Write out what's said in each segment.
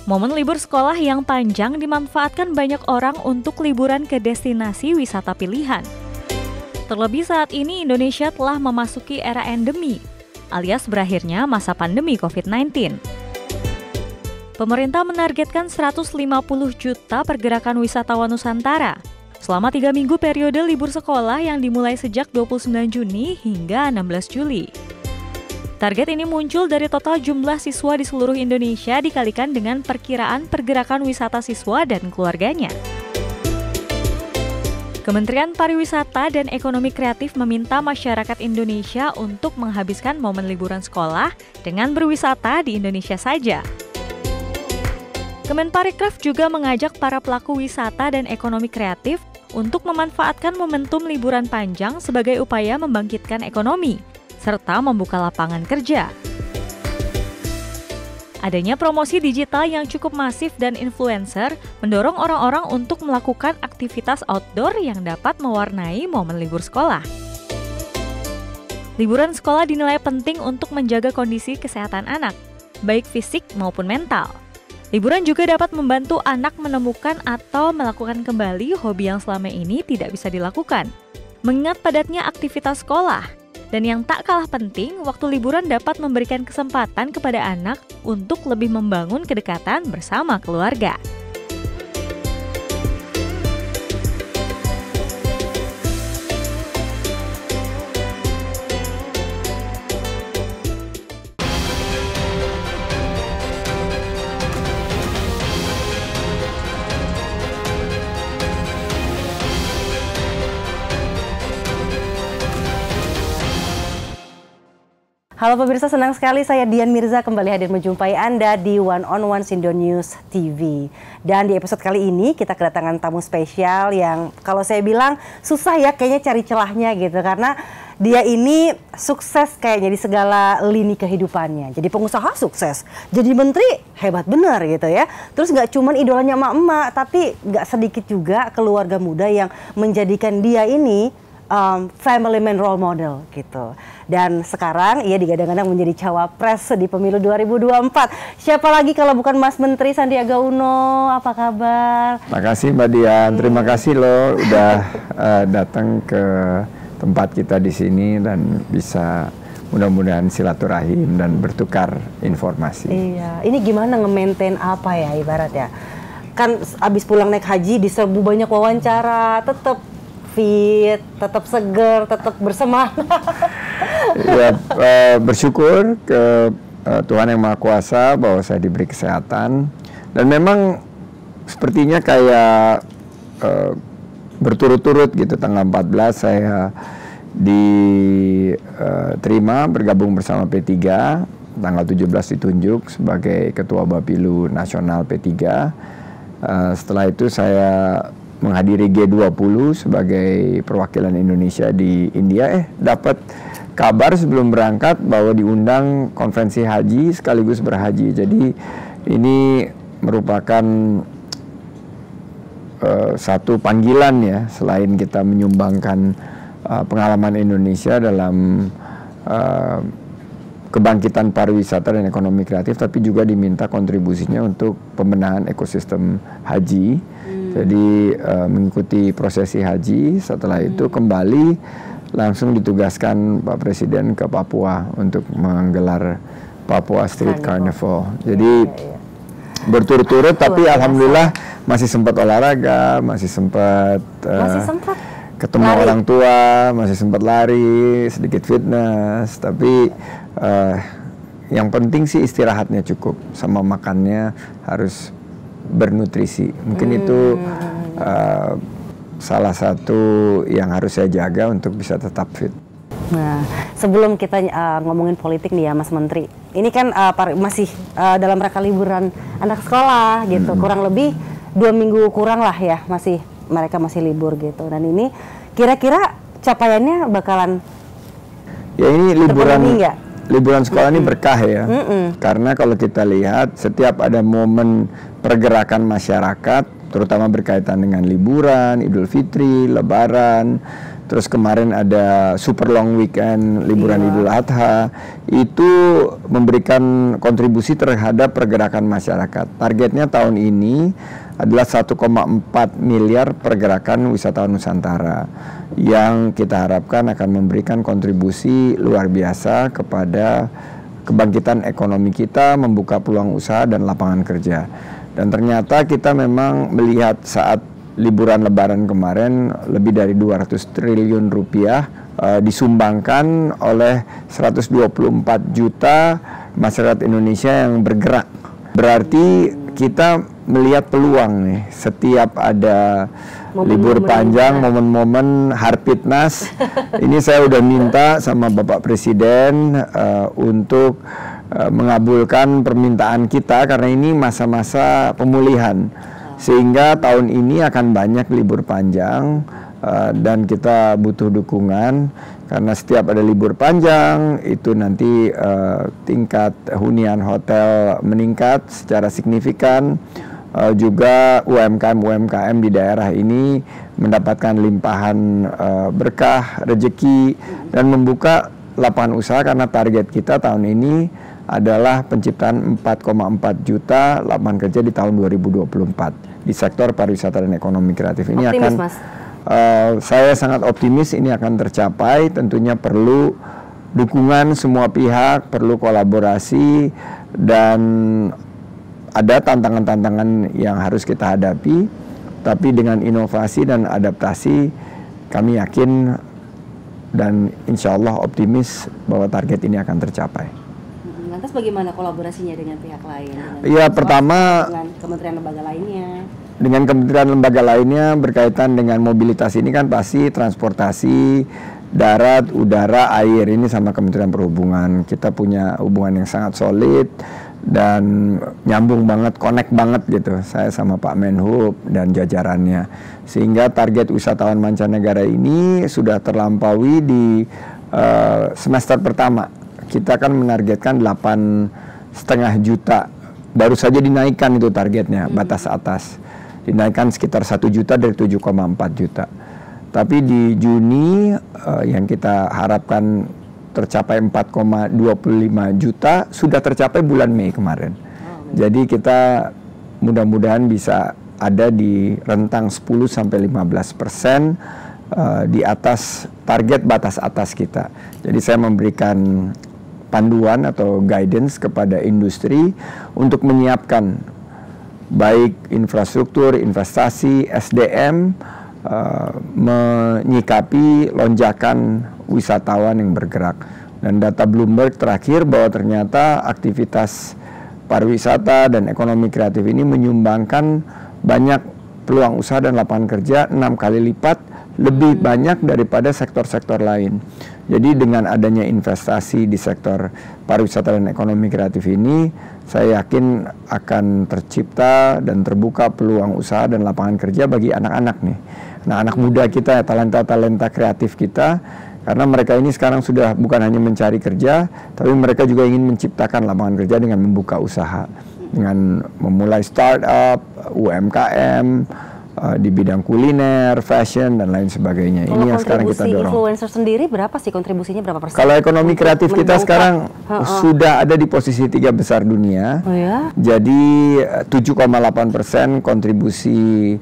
Momen libur sekolah yang panjang dimanfaatkan banyak orang untuk liburan ke destinasi wisata pilihan. Terlebih saat ini Indonesia telah memasuki era endemi, alias berakhirnya masa pandemi COVID-19. Pemerintah menargetkan 150 juta pergerakan wisatawan Nusantara selama 3 minggu periode libur sekolah yang dimulai sejak 29 Juni hingga 16 Juli. Target ini muncul dari total jumlah siswa di seluruh Indonesia dikalikan dengan perkiraan pergerakan wisata siswa dan keluarganya. Kementerian Pariwisata dan Ekonomi Kreatif meminta masyarakat Indonesia untuk menghabiskan momen liburan sekolah dengan berwisata di Indonesia saja. Kemenparekraf juga mengajak para pelaku wisata dan ekonomi kreatif untuk memanfaatkan momentum liburan panjang sebagai upaya membangkitkan ekonomi, serta membuka lapangan kerja. Adanya promosi digital yang cukup masif dan influencer mendorong orang-orang untuk melakukan aktivitas outdoor yang dapat mewarnai momen libur sekolah. Liburan sekolah dinilai penting untuk menjaga kondisi kesehatan anak, baik fisik maupun mental. Liburan juga dapat membantu anak menemukan atau melakukan kembali hobi yang selama ini tidak bisa dilakukan, mengingat padatnya aktivitas sekolah. Dan yang tak kalah penting, waktu liburan dapat memberikan kesempatan kepada anak untuk lebih membangun kedekatan bersama keluarga. Halo pemirsa, senang sekali saya Dian Mirza kembali hadir menjumpai Anda di One on One Indo News TV. Dan di episode kali ini kita kedatangan tamu spesial yang kalau saya bilang susah ya kayaknya cari celahnya gitu. Karena dia ini sukses kayaknya di segala lini kehidupannya. Jadi pengusaha sukses, jadi menteri hebat bener gitu ya. Terus nggak cuman idolanya emak-emak, tapi nggak sedikit juga keluarga muda yang menjadikan dia ini family man role model gitu. Dan sekarang ia digadang-gadang menjadi cawapres di pemilu 2024. Siapa lagi kalau bukan Mas Menteri Sandiaga Uno? Apa kabar? Makasih Mbak Dian, terima kasih loh udah datang ke tempat kita di sini dan bisa mudah-mudahan silaturahim dan bertukar informasi. Iya, ini gimana nge-maintain apa ya ibarat ya? Kan abis pulang naik haji diserbu banyak wawancara, tetap fit, tetap seger, tetap bersemangat. Ya, bersyukur ke Tuhan Yang Maha Kuasa bahwa saya diberi kesehatan. Dan memang sepertinya kayak berturut-turut gitu. Tanggal 14 saya diterima bergabung bersama P3. Tanggal 17 ditunjuk sebagai Ketua Bapilu Nasional P3. Setelah itu saya menghadiri G20 sebagai perwakilan Indonesia di India. Dapat kabar sebelum berangkat bahwa diundang konferensi haji sekaligus berhaji. Jadi ini merupakan satu panggilan ya, selain kita menyumbangkan pengalaman Indonesia dalam kebangkitan pariwisata dan ekonomi kreatif, tapi juga diminta kontribusinya untuk pembenahan ekosistem haji. Jadi mengikuti prosesi haji, setelah itu kembali langsung ditugaskan Pak Presiden ke Papua untuk menggelar Papua Street Carnival. Jadi berturut-turut, tapi alhamdulillah masih sempat olahraga, masih sempat ketemu lari. Orang tua, masih sempat lari, sedikit fitness, tapi yang penting sih istirahatnya cukup, sama makannya harus bernutrisi. Mungkin itu salah satu yang harus saya jaga untuk bisa tetap fit. Nah, sebelum kita ngomongin politik nih ya Mas Menteri, ini kan masih dalam rangka liburan anak sekolah gitu, kurang lebih 2 minggu kurang lah ya, mereka masih libur gitu. Dan ini kira-kira capaiannya bakalan ya, ini liburan sekolah ini berkah ya. Karena kalau kita lihat setiap ada momen pergerakan masyarakat, terutama berkaitan dengan liburan, Idul Fitri, Lebaran, terus kemarin ada super long weekend, liburan Idul Adha, itu memberikan kontribusi terhadap pergerakan masyarakat. Targetnya tahun ini adalah 1,4 miliar pergerakan wisatawan Nusantara yang kita harapkan akan memberikan kontribusi luar biasa kepada kebangkitan ekonomi kita, membuka peluang usaha dan lapangan kerja. Dan ternyata kita memang melihat saat liburan Lebaran kemarin lebih dari 200 triliun rupiah disumbangkan oleh 124 juta masyarakat Indonesia yang bergerak. Berarti kita melihat peluang nih, setiap ada libur panjang, momen-momen Harpitnas, ini saya udah minta sama Bapak Presiden untuk mengabulkan permintaan kita karena ini masa-masa pemulihan. Sehingga tahun ini akan banyak libur panjang dan kita butuh dukungan karena setiap ada libur panjang itu nanti tingkat hunian hotel meningkat secara signifikan, juga UMKM di daerah ini mendapatkan limpahan berkah, rezeki dan membuka lapangan usaha karena target kita tahun ini adalah penciptaan 4,4 juta lapangan kerja di tahun 2024 di sektor pariwisata dan ekonomi kreatif. Ini optimis, akan, Mas. Saya sangat optimis ini akan tercapai. Tentunya perlu dukungan semua pihak, perlu kolaborasi dan ada tantangan-tantangan yang harus kita hadapi. Tapi dengan inovasi dan adaptasi, kami yakin dan insya Allah optimis bahwa target ini akan tercapai. Lantas bagaimana kolaborasinya dengan pihak lain? Ya, pertama dengan kementerian lembaga lainnya. Dengan kementerian lembaga lainnya berkaitan dengan mobilitas ini kan pasti transportasi, darat, udara, air ini sama Kementerian Perhubungan. Kita punya hubungan yang sangat solid dan nyambung banget, connect banget gitu. Saya sama Pak Menhub dan jajarannya. Sehingga target wisatawan mancanegara ini sudah terlampaui di semester pertama. Kita akan menargetkan 8,5 juta, baru saja dinaikkan itu targetnya, batas atas. Dinaikkan sekitar 1 juta dari 7,4 juta. Tapi di Juni yang kita harapkan tercapai 4,25 juta, sudah tercapai bulan Mei kemarin. Jadi kita mudah-mudahan bisa ada di rentang 10-15% di atas target batas atas kita. Jadi saya memberikan panduan atau guidance kepada industri untuk menyiapkan baik infrastruktur, investasi, SDM, menyikapi lonjakan wisatawan yang bergerak. Dan data Bloomberg terakhir bahwa ternyata aktivitas pariwisata dan ekonomi kreatif ini menyumbangkan banyak peluang usaha dan lapangan kerja 6 kali lipat lebih banyak daripada sektor-sektor lain. Jadi dengan adanya investasi di sektor pariwisata dan ekonomi kreatif ini, saya yakin akan tercipta dan terbuka peluang usaha dan lapangan kerja bagi anak-anak nih. Anak-anak muda kita, talenta-talenta kreatif kita, karena mereka ini sekarang sudah bukan hanya mencari kerja, tapi mereka juga ingin menciptakan lapangan kerja dengan membuka usaha. Dengan memulai startup, UMKM, di bidang kuliner, fashion dan lain sebagainya. Kalau ini yang sekarang kita dorong. Influencer sendiri berapa sih kontribusinya, berapa persen? Kalau ekonomi kreatif kita sekarang sudah ada di posisi 3 besar dunia. Oh ya? Jadi 7,8% kontribusi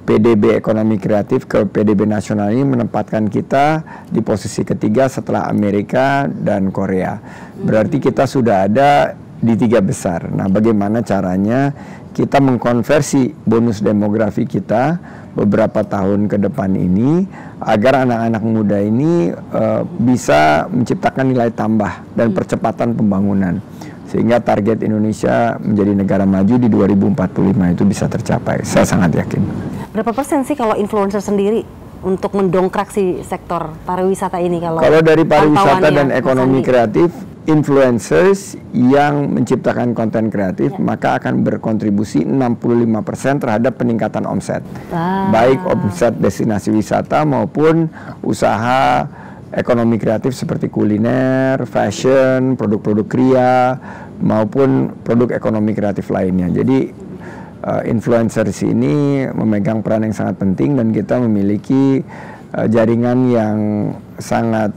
PDB ekonomi kreatif ke PDB nasional ini menempatkan kita di posisi ketiga setelah Amerika dan Korea. Berarti kita sudah ada di 3 besar. Nah, bagaimana caranya kita mengkonversi bonus demografi kita beberapa tahun ke depan ini agar anak-anak muda ini bisa menciptakan nilai tambah dan percepatan pembangunan sehingga target Indonesia menjadi negara maju di 2045 itu bisa tercapai. Saya sangat yakin. Berapa persen sih kalau influencer sendiri untuk mendongkrak si sektor pariwisata ini? Kalau dari pariwisata dan ekonomi kreatif, influencers yang menciptakan konten kreatif maka akan berkontribusi 65% terhadap peningkatan omset. Baik omset destinasi wisata maupun usaha ekonomi kreatif seperti kuliner, fashion, produk-produk kria maupun produk ekonomi kreatif lainnya. Jadi influencers ini memegang peran yang sangat penting dan kita memiliki jaringan yang sangat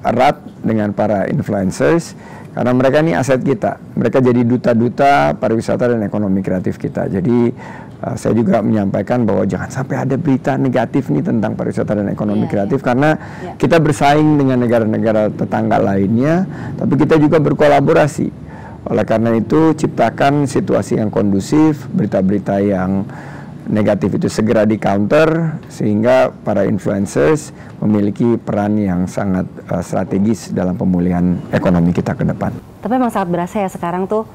erat dengan para influencers, karena mereka ini aset kita. Mereka jadi duta-duta pariwisata dan ekonomi kreatif kita. Jadi saya juga menyampaikan bahwa jangan sampai ada berita negatif nih tentang pariwisata dan ekonomi kreatif, karena kita bersaing dengan negara-negara tetangga lainnya, tapi kita juga berkolaborasi. Oleh karena itu, ciptakan situasi yang kondusif, berita-berita yang negatif itu segera di counter, sehingga para influencers memiliki peran yang sangat strategis dalam pemulihan ekonomi kita ke depan. Tapi memang sangat berasa ya sekarang tuh,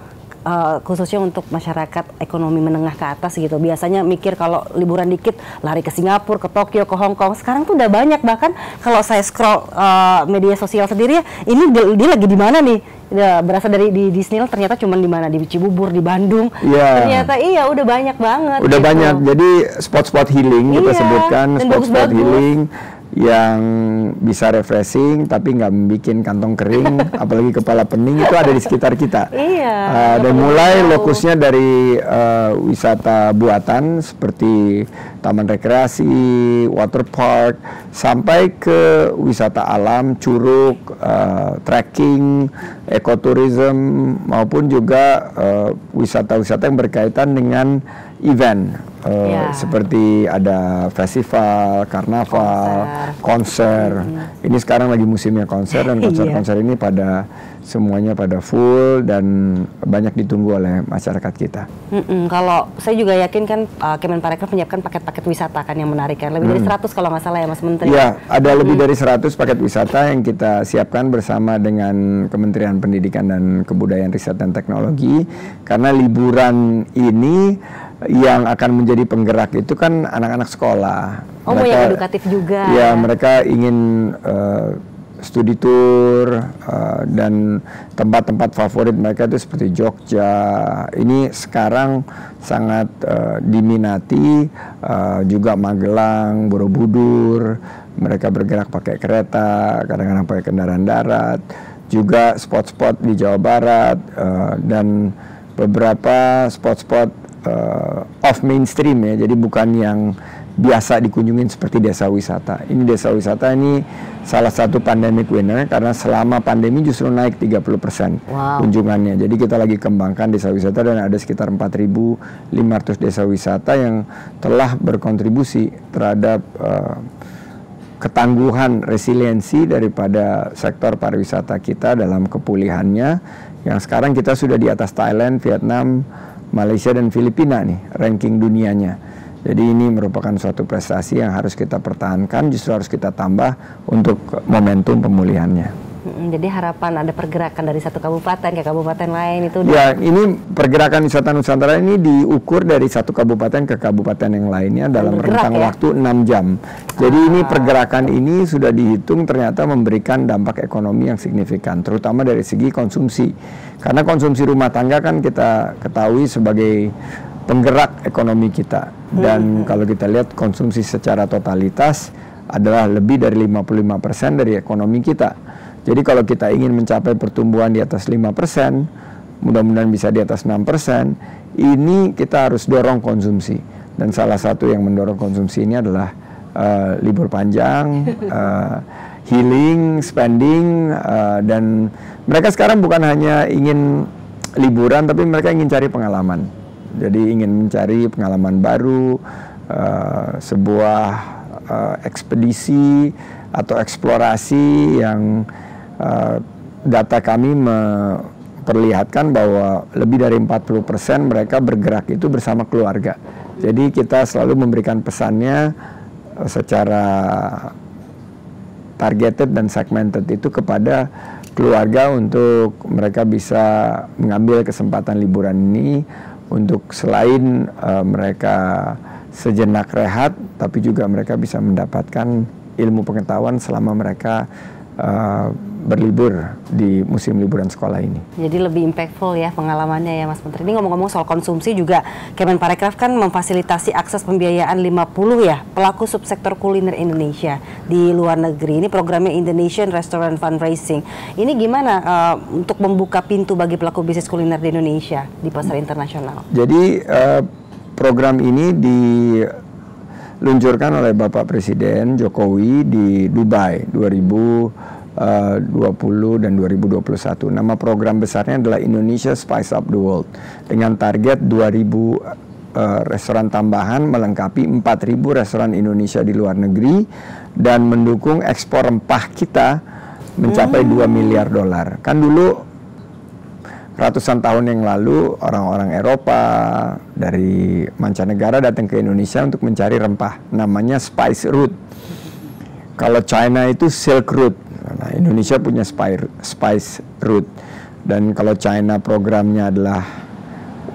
khususnya untuk masyarakat ekonomi menengah ke atas gitu. Biasanya mikir kalau liburan dikit lari ke Singapura, ke Tokyo, ke Hong Kong. Sekarang tuh udah banyak, bahkan kalau saya scroll media sosial sendiri ya, ini dia lagi di mana nih? Ya, berasa dari di Disneyland, ternyata cuma di mana, di Cibubur, di Bandung. Ternyata udah banyak banget. Udah gitu. Banyak. Jadi spot-spot healing kita sebutkan, spot-spot healing yang bisa refreshing tapi nggak bikin kantong kering, apalagi kepala pening, itu ada di sekitar kita. Dan mulai lokusnya dari wisata buatan seperti taman rekreasi, water park, sampai ke wisata alam, curug, trekking, ekoturism, maupun juga wisata-wisata yang berkaitan dengan event. Seperti ada festival, karnaval, konser. Ini sekarang lagi musimnya konser, dan konser-konser ini semuanya pada full dan banyak ditunggu oleh masyarakat kita. Kalau saya juga yakin kan Kemenparekraf menyiapkan paket-paket wisata kan yang menarik kan, lebih dari 100 kalau nggak salah ya Mas Menteri. Ya, ada lebih dari 100 paket wisata yang kita siapkan bersama dengan Kementerian Pendidikan dan Kebudayaan, Riset dan Teknologi, karena liburan ini yang akan menjadi penggerak itu kan anak-anak sekolah. Mereka, yang edukatif juga. Ya, mereka ingin studi tour dan tempat-tempat favorit mereka itu seperti Jogja. Ini sekarang sangat diminati, juga Magelang, Borobudur. Mereka bergerak pakai kereta, kadang-kadang pakai kendaraan darat. Juga spot-spot di Jawa Barat dan beberapa spot-spot off mainstream ya, jadi bukan yang biasa dikunjungin seperti desa wisata. Ini desa wisata ini salah satu pandemic winner, karena selama pandemi justru naik 30% kunjungannya. Jadi kita lagi kembangkan desa wisata dan ada sekitar 4.500 desa wisata yang telah berkontribusi terhadap ketangguhan resiliensi daripada sektor pariwisata kita dalam kepulihannya, yang sekarang kita sudah di atas Thailand, Vietnam, Malaysia dan Filipina nih ranking dunianya. Jadi ini merupakan suatu prestasi yang harus kita pertahankan, justru harus kita tambah untuk momentum pemulihannya. Jadi harapan ada pergerakan dari satu kabupaten ke kabupaten lain itu. Ya, ini pergerakan wisata Nusantara ini diukur dari satu kabupaten ke kabupaten yang lainnya dalam rentang waktu 6 jam. Jadi ini pergerakan ini sudah dihitung ternyata memberikan dampak ekonomi yang signifikan, terutama dari segi konsumsi. Karena konsumsi rumah tangga kan kita ketahui sebagai penggerak ekonomi kita. Dan kalau kita lihat konsumsi secara totalitas adalah lebih dari 55% dari ekonomi kita. Jadi kalau kita ingin mencapai pertumbuhan di atas 5%, mudah-mudahan bisa di atas 6%, ini kita harus dorong konsumsi. Dan salah satu yang mendorong konsumsi ini adalah libur panjang, healing, spending, dan mereka sekarang bukan hanya ingin liburan, tapi mereka ingin cari pengalaman. Jadi ingin mencari pengalaman baru, sebuah ekspedisi atau eksplorasi yang data kami memperlihatkan bahwa lebih dari 40% mereka bergerak itu bersama keluarga. Jadi kita selalu memberikan pesannya secara targeted dan segmented itu kepada keluarga untuk mereka bisa mengambil kesempatan liburan ini untuk selain mereka sejenak rehat, tapi juga mereka bisa mendapatkan ilmu pengetahuan selama mereka berlibur di musim liburan sekolah ini. Jadi lebih impactful ya pengalamannya ya Mas Menteri. Ini ngomong-ngomong soal konsumsi juga, Kemenparekraf kan memfasilitasi akses pembiayaan 50 ya pelaku subsektor kuliner Indonesia di luar negeri. Ini programnya Indonesian Restaurant Fundraising. Ini gimana untuk membuka pintu bagi pelaku bisnis kuliner di Indonesia di pasar internasional? Jadi program ini diluncurkan oleh Bapak Presiden Jokowi di Dubai 2020 dan 2021. Nama program besarnya adalah Indonesia Spice Up the World dengan target 2.000 restoran tambahan melengkapi 4.000 restoran Indonesia di luar negeri dan mendukung ekspor rempah kita mencapai 2 miliar dolar. Kan dulu ratusan tahun yang lalu orang-orang Eropa dari mancanegara datang ke Indonesia untuk mencari rempah, namanya spice route. Kalau China itu Silk Route, nah Indonesia punya spice route. Dan kalau China programnya adalah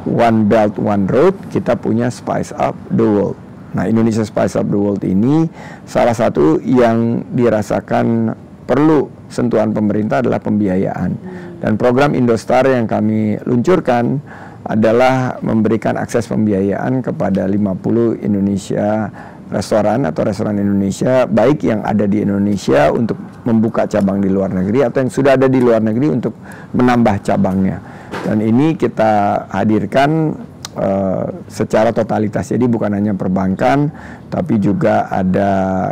One Belt One Road, kita punya Spice Up the World. Nah, Indonesia Spice Up the World ini salah satu yang dirasakan perlu sentuhan pemerintah adalah pembiayaan. Dan program Indostar yang kami luncurkan adalah memberikan akses pembiayaan kepada 50 Indonesia restoran atau restoran Indonesia, baik yang ada di Indonesia untuk membuka cabang di luar negeri atau yang sudah ada di luar negeri untuk menambah cabangnya. Dan ini kita hadirkan secara totalitas, jadi bukan hanya perbankan, tapi juga ada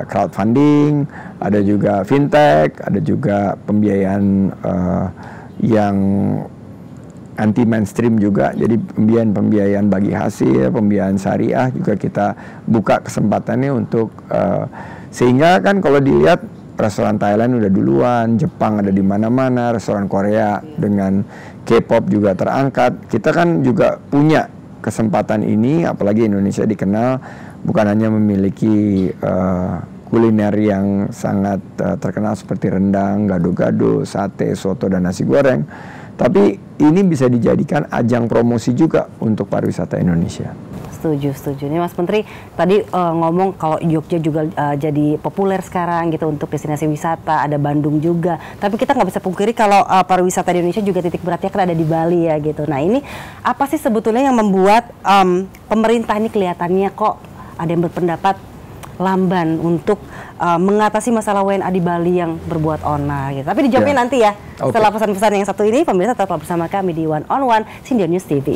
crowdfunding, ada juga fintech, ada juga pembiayaan yang anti mainstream juga, jadi pembiayaan bagi hasil, pembiayaan syariah juga kita buka kesempatannya untuk sehingga kan kalau dilihat restoran Thailand udah duluan, Jepang ada di mana-mana, restoran Korea dengan K-pop juga terangkat. Kita kan juga punya kesempatan ini, apalagi Indonesia dikenal bukan hanya memiliki kuliner yang sangat terkenal seperti rendang, gado-gado, sate, soto, dan nasi goreng, tapi ini bisa dijadikan ajang promosi juga untuk pariwisata Indonesia. Setuju. Ini Mas Menteri tadi ngomong kalau Jogja juga jadi populer sekarang gitu untuk destinasi wisata, ada Bandung juga. Tapi kita nggak bisa pungkiri kalau pariwisata di Indonesia juga titik beratnya kan ada di Bali ya gitu. Nah ini apa sih sebetulnya yang membuat pemerintah ini kelihatannya kok ada yang berpendapat lamban untuk mengatasi masalah WNA di Bali yang berbuat onar gitu. Tapi dijawabnya nanti ya. Setelah pesan-pesan yang satu ini, pemirsa tetap bersama kami di One on One Sindian News TV.